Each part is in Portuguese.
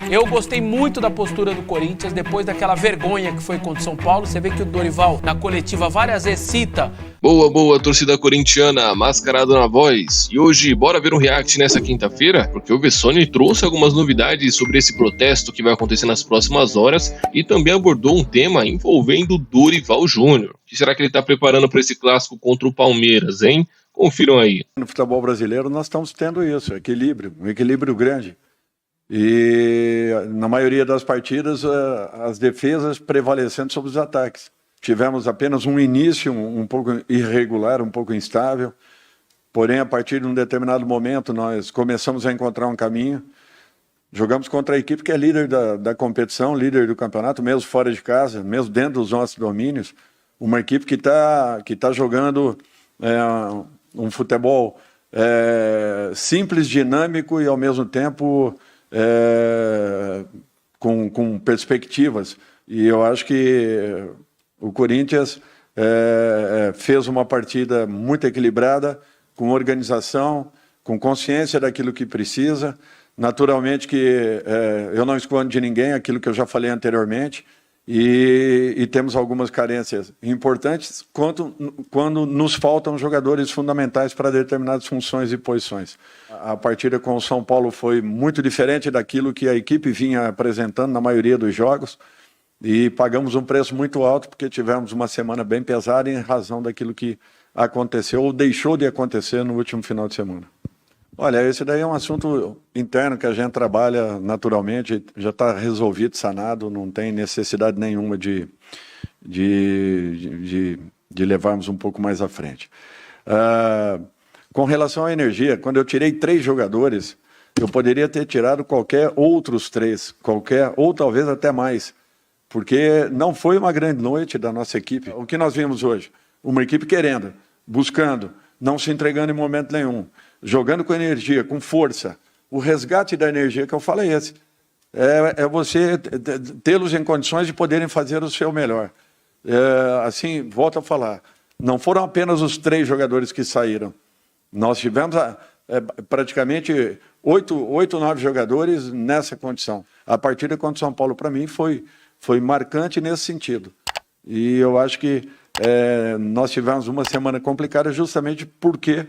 Eu gostei muito da postura do Corinthians depois daquela vergonha que foi contra o São Paulo. Você vê que o Dorival, na coletiva, várias vezes cita... Boa, torcida corintiana, mascarado na voz. E hoje, bora ver um react nessa quinta-feira? Porque o Vessone trouxe algumas novidades sobre esse protesto que vai acontecer nas próximas horas e também abordou um tema envolvendo Dorival Júnior. O que será que ele está preparando para esse clássico contra o Palmeiras, hein? Confiram aí. No futebol brasileiro nós estamos tendo isso, um equilíbrio grande. E na maioria das partidas as defesas prevalecendo sobre os ataques. Tivemos apenas um início um pouco irregular, um pouco instável, porém a partir de um determinado momento nós começamos a encontrar um caminho. Jogamos contra a equipe que é líder da competição, líder do campeonato, mesmo fora de casa, mesmo dentro dos nossos domínios. Uma equipe que tá jogando um futebol simples, dinâmico e ao mesmo tempo com perspectivas. E eu acho que o Corinthians fez uma partida muito equilibrada, com organização, com consciência daquilo que precisa. Naturalmente que eu não escondo de ninguém aquilo que eu já falei anteriormente, e temos algumas carências importantes quando nos faltam jogadores fundamentais para determinadas funções e posições. A partida com o São Paulo foi muito diferente daquilo que a equipe vinha apresentando na maioria dos jogos, e pagamos um preço muito alto porque tivemos uma semana bem pesada em razão daquilo que aconteceu ou deixou de acontecer no último final de semana. Olha, esse daí é um assunto interno que a gente trabalha naturalmente, já está resolvido, sanado, não tem necessidade nenhuma de levarmos um pouco mais à frente. Com relação à energia, quando eu tirei 3 jogadores, eu poderia ter tirado qualquer outros 3, ou talvez até mais, porque não foi uma grande noite da nossa equipe. O que nós vimos hoje? Uma equipe querendo, buscando, não se entregando em momento nenhum, jogando com energia, com força. O resgate da energia que eu falo é esse. É você tê-los em condições de poderem fazer o seu melhor. Assim, volto a falar, não foram apenas os 3 jogadores que saíram. Nós tivemos praticamente 8, 9 jogadores nessa condição. A partida contra o São Paulo, para mim, foi marcante nesse sentido. E eu acho que nós tivemos uma semana complicada justamente porque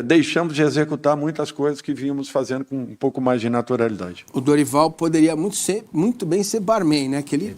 deixamos de executar muitas coisas que vínhamos fazendo com um pouco mais de naturalidade. O Dorival poderia muito bem ser barman, né? Que ele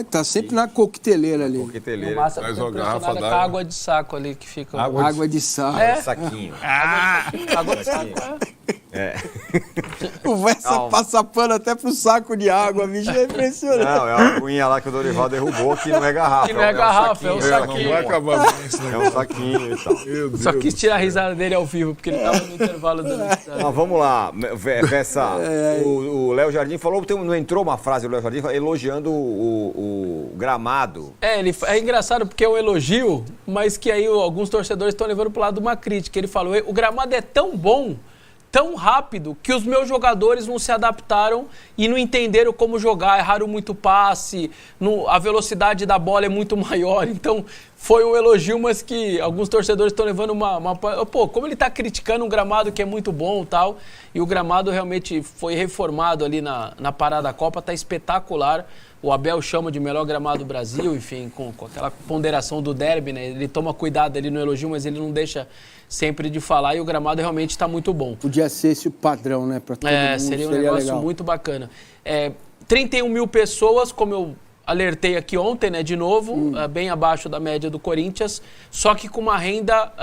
tá sempre na coqueteleira ali. Coqueteleira. Mas uma garrafa d'água. Água de saco ali que fica. Água de saco. Saquinho. Água de saco. Conversa passa pano até pro saco de água, bicho, é impressionante. Não, é uma aguinha lá que o Dorival derrubou, que não é garrafa. Que não é garrafa, é um saquinho. Não vai acabar bem esse negócio. É um saquinho e tal. Só quis tirar a risada dele ao vivo, porque ele tava no intervalo do... Não, vamos lá, Vessa. O Léo Jardim falou, não entrou uma frase do Léo Jardim elogiando o gramado. É engraçado porque é um elogio, mas que aí alguns torcedores estão levando pro lado de uma crítica. Ele falou, o gramado é tão bom, tão rápido, que os meus jogadores não se adaptaram e não entenderam como jogar, erraram muito passe, a velocidade da bola é muito maior, então foi um elogio, mas que alguns torcedores estão levando Pô, como ele está criticando um gramado que é muito bom e tal, e o gramado realmente foi reformado ali na parada da Copa, está espetacular. O Abel chama de melhor gramado do Brasil, enfim, com aquela ponderação do derby, né? Ele toma cuidado ali no elogio, mas ele não deixa sempre de falar, e o gramado realmente está muito bom. Podia ser esse o padrão, né? Pra todo mundo, seria um negócio legal. Muito bacana. 31 mil pessoas, como eu alertei aqui ontem, né? De novo, bem abaixo da média do Corinthians, só que com uma renda,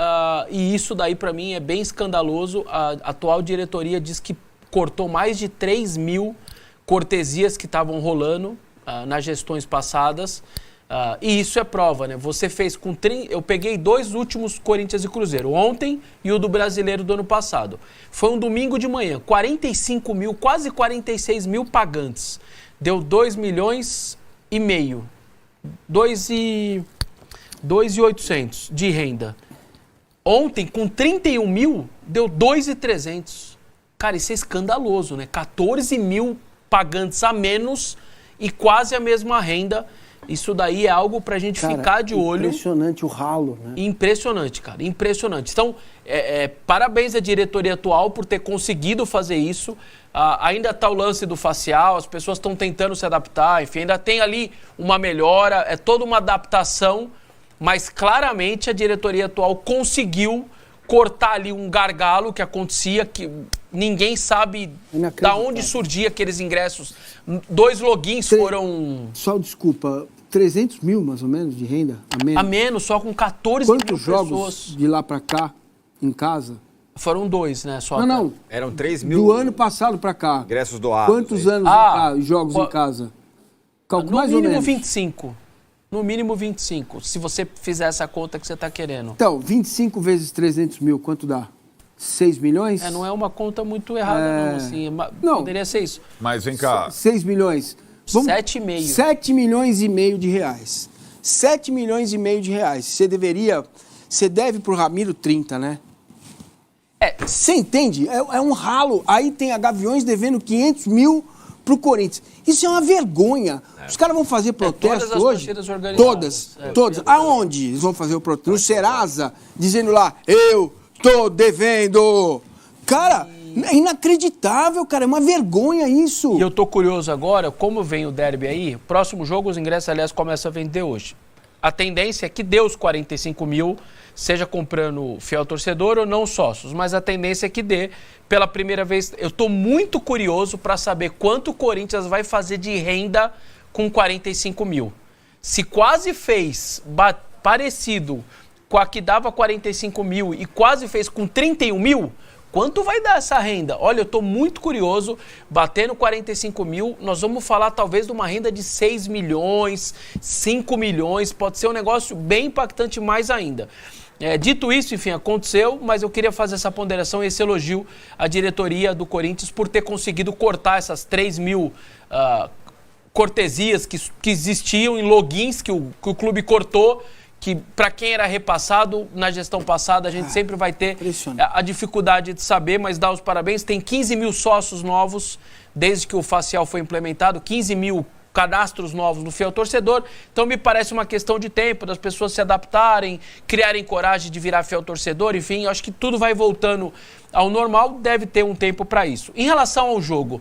e isso daí para mim é bem escandaloso, a atual diretoria diz que cortou mais de 3 mil cortesias que estavam rolando nas gestões passadas, e isso é prova, né? Você fez eu peguei 2 últimos Corinthians e Cruzeiro, ontem e o do Brasileiro do ano passado. Foi um domingo de manhã, 45 mil, quase 46 mil pagantes. Deu 2 milhões e meio. 2.800 de renda. Ontem, com 31 mil, deu 2.300. Cara, isso é escandaloso, né? 14 mil pagantes a menos e quase a mesma renda Isso daí é algo pra gente ficar de olho. Impressionante o ralo, né? Impressionante, cara, impressionante. Então, parabéns à diretoria atual por ter conseguido fazer isso. Ainda está o lance do facial, as pessoas estão tentando se adaptar, enfim, ainda tem ali uma melhora, é toda uma adaptação, mas claramente a diretoria atual conseguiu cortar ali um gargalo que acontecia, que ninguém sabe da onde surgia aqueles ingressos. 2 logins foram... Só desculpa, 300 mil mais ou menos de renda? A menos, só com 14 mil pessoas. Quantos jogos de lá para cá, em casa? Foram 2, né? Só não. Eram 3 mil. Do ano passado para cá. Ingressos doados. Quantos anos jogos em casa? No mais mínimo ou menos. 25. No mínimo 25, se você fizer essa conta que você está querendo. Então, 25 vezes 300 mil, quanto dá? 6 milhões? Não é uma conta muito errada, não. Assim, poderia ser isso. Mas vem cá. 6 milhões. 7,5. 7 milhões e meio de reais. 7 milhões e meio de reais. Você deve pro Ramiro 30, né? Você entende? É um ralo. Aí tem a Gaviões devendo 500 mil pro Corinthians. Isso é uma vergonha. Os caras vão fazer protesto hoje? Todas. Aonde eles vão fazer o protesto? No Serasa, dizendo lá, eu tô devendo. Cara, é inacreditável, cara. É uma vergonha isso. E eu tô curioso agora, como vem o derby aí, próximo jogo os ingressos, aliás, começam a vender hoje. A tendência é que dê os 45 mil, seja comprando fiel torcedor ou não sócios, mas a tendência é que dê pela primeira vez. Eu estou muito curioso para saber quanto o Corinthians vai fazer de renda com 45 mil. Se quase fez parecido com a que dava 45 mil e quase fez com 31 mil, quanto vai dar essa renda? Olha, eu estou muito curioso, batendo 45 mil, nós vamos falar talvez de uma renda de 6 milhões, 5 milhões, pode ser um negócio bem impactante mais ainda. Dito isso, enfim, aconteceu, mas eu queria fazer essa ponderação e esse elogio à diretoria do Corinthians por ter conseguido cortar essas 3 mil cortesias que existiam em logins que o clube cortou, que para quem era repassado na gestão passada, a gente sempre vai ter a dificuldade de saber, mas dá os parabéns. Tem 15 mil sócios novos desde que o facial foi implementado, 15 mil cadastros novos no fiel torcedor, então me parece uma questão de tempo, das pessoas se adaptarem, criarem coragem de virar fiel torcedor, enfim, eu acho que tudo vai voltando ao normal, deve ter um tempo para isso. Em relação ao jogo,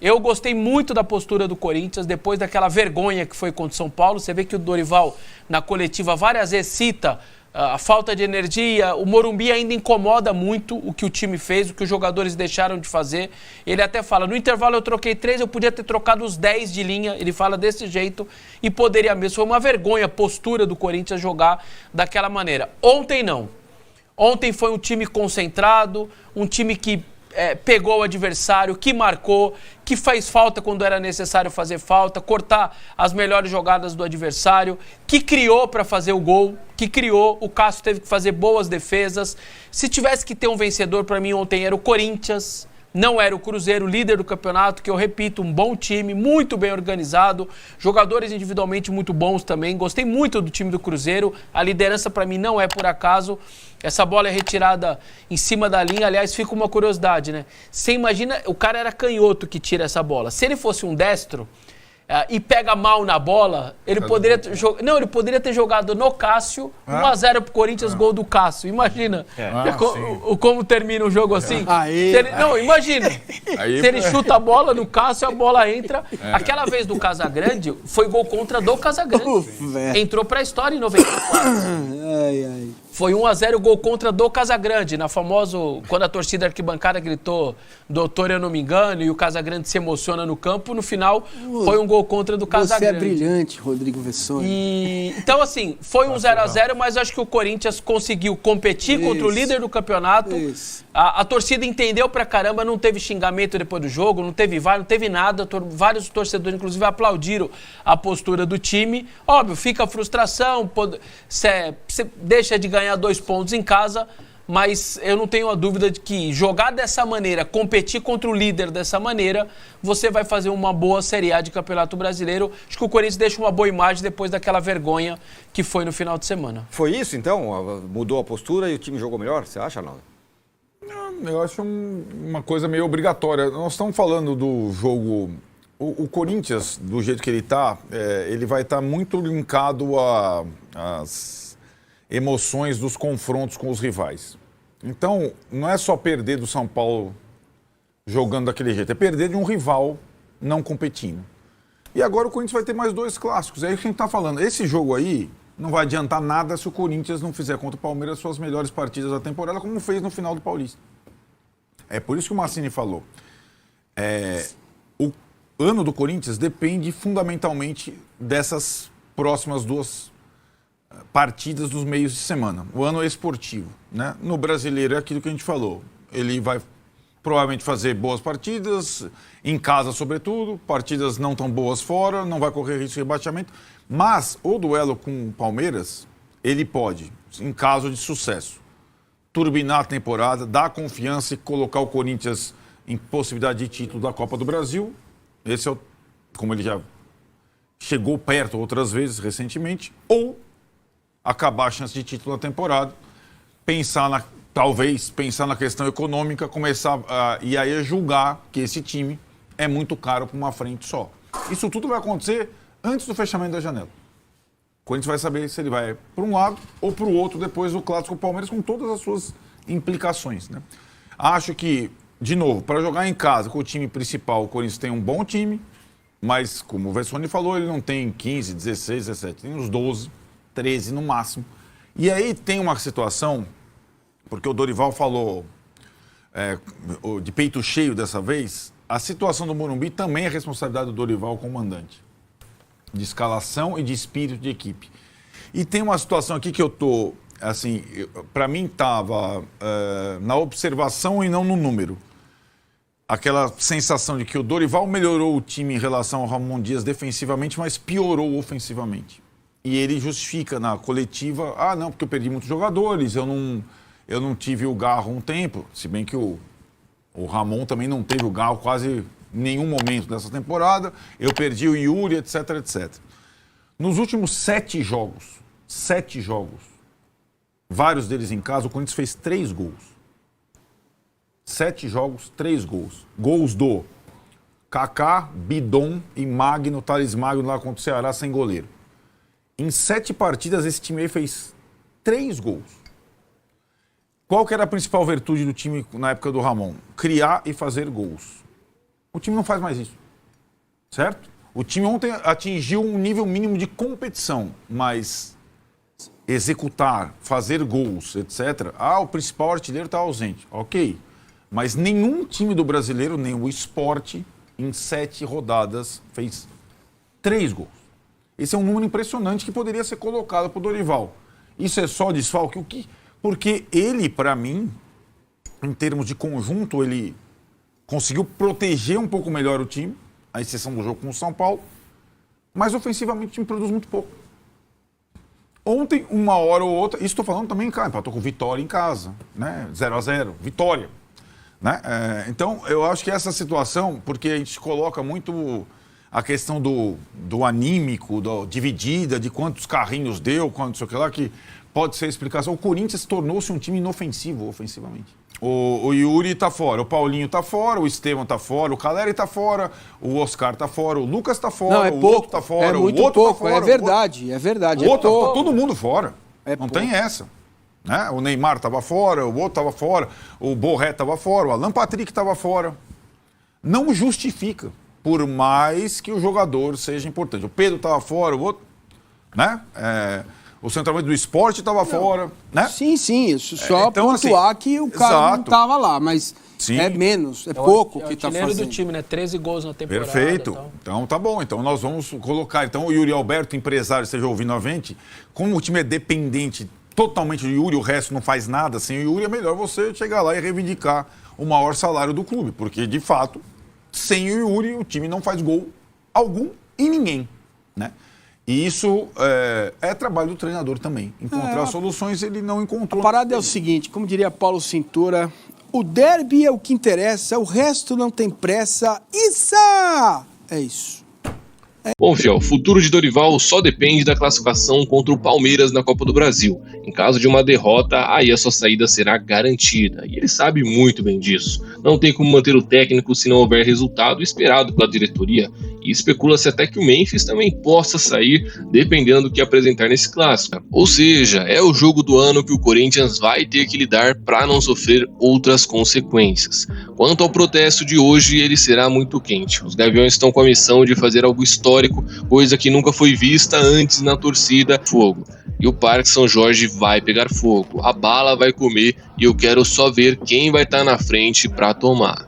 eu gostei muito da postura do Corinthians, depois daquela vergonha que foi contra o São Paulo, você vê que o Dorival, na coletiva, várias vezes cita a falta de energia, o Morumbi ainda incomoda muito o que o time fez, o que os jogadores deixaram de fazer. Ele até fala, no intervalo eu troquei 3, eu podia ter trocado os 10 de linha, ele fala desse jeito e poderia mesmo. Foi uma vergonha a postura do Corinthians jogar daquela maneira. Ontem não. Ontem foi um time concentrado, um time que pegou o adversário, que marcou, que fez falta quando era necessário fazer falta, cortar as melhores jogadas do adversário, que criou para fazer o gol, que criou, o Cássio teve que fazer boas defesas. Se tivesse que ter um vencedor, para mim ontem era o Corinthians, não era o Cruzeiro, líder do campeonato, que eu repito, um bom time, muito bem organizado, jogadores individualmente muito bons também, gostei muito do time do Cruzeiro, a liderança para mim não é por acaso, essa bola é retirada em cima da linha, aliás, fica uma curiosidade, né? Você imagina, o cara era canhoto que tira essa bola, se ele fosse um destro e pega mal na bola, ele poderia ter jogado no Cássio, 1-0 pro Corinthians, gol do Cássio. Imagina como termina o jogo assim. Imagina. Se ele chuta a bola no Cássio, a bola entra. Aquela vez do Casagrande, foi gol contra do Casagrande. Entrou pra história em 94. Foi 1-0 gol contra do Casagrande, na famoso, quando a torcida arquibancada gritou, doutor, eu não me engano, e o Casagrande se emociona no campo, no final foi um gol contra do Casagrande. Você é brilhante, Rodrigo Vessone. Então, assim, foi um 0-0, mas acho que o Corinthians conseguiu competir contra o líder do campeonato. A torcida entendeu pra caramba, não teve xingamento depois do jogo, não teve VAR, não teve nada. Vários torcedores, inclusive, aplaudiram a postura do time. Óbvio, fica a frustração, você deixa de ganhar 2 pontos em casa, mas eu não tenho a dúvida de que jogar dessa maneira, competir contra o líder dessa maneira, você vai fazer uma boa Série A de Campeonato Brasileiro. Acho que o Corinthians deixa uma boa imagem depois daquela vergonha que foi no final de semana. Foi isso, então? Mudou a postura e o time jogou melhor? Você acha, Arnaldo? Eu acho uma coisa meio obrigatória. Nós estamos falando do jogo O Corinthians, do jeito que ele está, ele vai estar muito linkado às emoções dos confrontos com os rivais. Então, não é só perder do São Paulo jogando daquele jeito, é perder de um rival não competindo. E agora o Corinthians vai ter mais 2 clássicos. É isso que a gente está falando. Esse jogo aí não vai adiantar nada se o Corinthians não fizer contra o Palmeiras suas melhores partidas da temporada, como fez no final do Paulista. É por isso que o Massini falou. O ano do Corinthians depende fundamentalmente dessas próximas 2 partidas dos meios de semana. O ano é esportivo, né? No brasileiro é aquilo que a gente falou. Ele vai provavelmente fazer boas partidas, em casa sobretudo, partidas não tão boas fora, não vai correr risco de rebaixamento. Mas o duelo com o Palmeiras, ele pode, em caso de sucesso, turbinar a temporada, dar confiança e colocar o Corinthians em possibilidade de título da Copa do Brasil. Esse é como ele já chegou perto outras vezes recentemente, ou acabar a chance de título da temporada, talvez pensar na questão econômica, começar e aí julgar que esse time é muito caro para uma frente só. Isso tudo vai acontecer antes do fechamento da janela. O Corinthians vai saber se ele vai para um lado ou para o outro depois do clássico Palmeiras, com todas as suas implicações, né? Acho que, de novo, para jogar em casa com o time principal, o Corinthians tem um bom time, mas, como o Vessone falou, ele não tem 15, 16, 17, tem uns 12, 13 no máximo. E aí tem uma situação, porque o Dorival falou de peito cheio dessa vez, a situação do Morumbi também é responsabilidade do Dorival, comandante, de escalação e de espírito de equipe. E tem uma situação aqui que eu tô, assim, para mim estava na observação e não no número. Aquela sensação de que o Dorival melhorou o time em relação ao Ramon Dias defensivamente, mas piorou ofensivamente. E ele justifica na coletiva, não, porque eu perdi muitos jogadores, eu não tive o Garro um tempo, se bem que o Ramon também não teve o Garro quase nenhum momento dessa temporada, eu perdi o Yuri, etc, etc. Nos últimos 7 jogos, vários deles em casa, o Corinthians fez 3 gols. 7 jogos, 3 gols. Gols do Kaká, Bidon e Magno, Thales Magno lá contra o Ceará sem goleiro. Em 7 partidas, esse time aí fez 3 gols. Qual que era a principal virtude do time na época do Ramon? Criar e fazer gols. O time não faz mais isso, certo? O time ontem atingiu um nível mínimo de competição, mas executar, fazer gols, etc. O principal artilheiro está ausente. Ok, mas nenhum time do brasileiro, nem o Sport, em 7 rodadas, fez 3 gols. Esse é um número impressionante que poderia ser colocado para o Dorival. Isso é só desfalque? Porque ele, para mim, em termos de conjunto, ele conseguiu proteger um pouco melhor o time, à exceção do jogo com o São Paulo, mas ofensivamente o time produz muito pouco. Ontem, uma hora ou outra, isso estou falando também em casa, empatou com Vitória em casa, né? 0-0, Vitória. Né? Então, eu acho que essa situação, porque a gente coloca muito a questão do anímico, dividida, de quantos carrinhos deu, quanto sei o que lá, que pode ser a explicação. O Corinthians tornou-se um time inofensivo ofensivamente. O Yuri tá fora, o Paulinho tá fora, o Estevão tá fora, o Caleri tá fora, o Oscar tá fora, o Lucas tá fora, o outro tá fora, o outro tá fora. É verdade, é verdade. O outro tá todo mundo fora. Não tem essa. Né? O Neymar estava fora, o outro estava fora, o Borré estava fora, o Alan Patrick estava fora. Não justifica, por mais que o jogador seja importante. O Pedro estava fora, o outro, né? O centroavante do Sport estava fora, né? Sim, isso só então, pontuar assim, que o cara não estava lá, mas sim, é menos, é pouco que está fazendo. Do time, né? 13 gols na temporada. Perfeito. Então tá bom. Então nós vamos colocar. Então o Yuri Alberto, empresário, esteja ouvindo a gente, como o time é dependente totalmente do Yuri, o resto não faz nada sem o Yuri, é melhor você chegar lá e reivindicar o maior salário do clube, porque de fato, sem o Yuri, o time não faz gol algum em ninguém, né? E isso é trabalho do treinador também. Encontrar soluções, ele não encontrou. A parada é o seguinte, como diria Paulo Cintura, o derby é o que interessa, o resto não tem pressa. Isso! É isso. Bom, Fiel, o futuro de Dorival só depende da classificação contra o Palmeiras na Copa do Brasil. Em caso de uma derrota, aí a sua saída será garantida. E ele sabe muito bem disso. Não tem como manter o técnico se não houver resultado esperado pela diretoria. E especula-se até que o Memphis também possa sair, dependendo do que apresentar nesse clássico. Ou seja, é o jogo do ano que o Corinthians vai ter que lidar para não sofrer outras consequências. Quanto ao protesto de hoje, ele será muito quente. Os Gaviões estão com a missão de fazer algo histórico, coisa que nunca foi vista antes na torcida. Fogo. E o Parque São Jorge vai pegar fogo. A bala vai comer e eu quero só ver quem vai estar na frente para tomar.